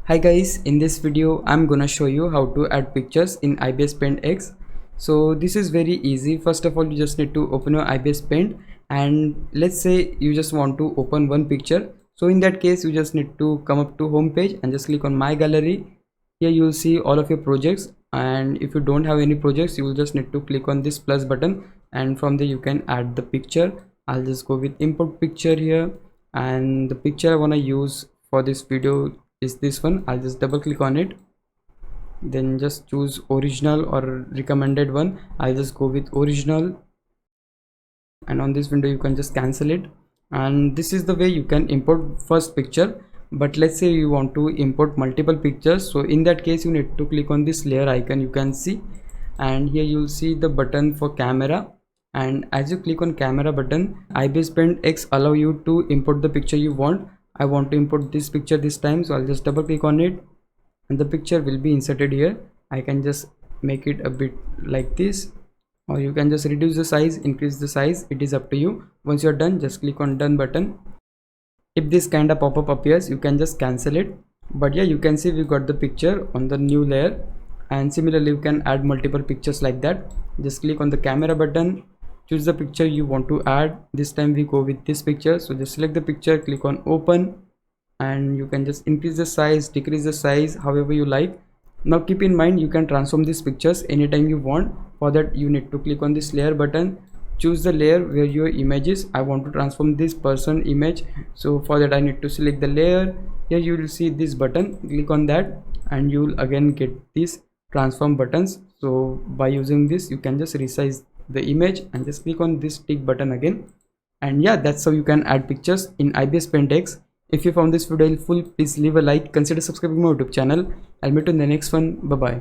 Hi guys, in this video I'm gonna show you how to add pictures in ibisPaint X. So this is very easy. First of all, you just need to open your ibisPaint, and let's say you just want to open one picture. So in that case, you just need to come up to home page and just click on my gallery. Here you will see all of your projects, and if you don't have any projects, you will just need to click on this plus button, and from there you can add the picture. I'll just go with import picture here, and the picture I want to use for this video is this one. I'll just double click on it, then just choose original or recommended one. I'll just go with original, and on this window you can just cancel it. And this is the way you can import first picture. But let's say you want to import multiple pictures, so in that case you need to click on this layer icon you can see, and here you'll see the button for camera. And as you click on camera button, ibisPaint X allow you to import the picture you want. I want to import this picture this time, so I'll just double click on it, and the picture will be inserted here. I can just make it a bit like this, or you can just reduce the size, increase the size, it is up to you. Once you're done, just click on done button. If this kind of pop-up appears, you can just cancel it. But yeah, you can see we got the picture on the new layer. And similarly, you can add multiple pictures like that. Just click on the camera button, choose the picture you want to add. This time we go with this picture, so just select the picture, click on open, and you can just increase the size, decrease the size, however you like. Now keep in mind, you can transform these pictures anytime you want. For that, you need to click on this layer button, choose the layer where your image is. I want to transform this person image, so for that I need to select the layer. Here you will see this button, click on that, and you will again get these transform buttons. So by using this, you can just resize the image and just click on this tick button again. And yeah, that's how you can add pictures in ibisPaint X. If you found this video helpful, please leave a like, consider subscribing to my YouTube channel. I'll meet you in the next one. Bye bye.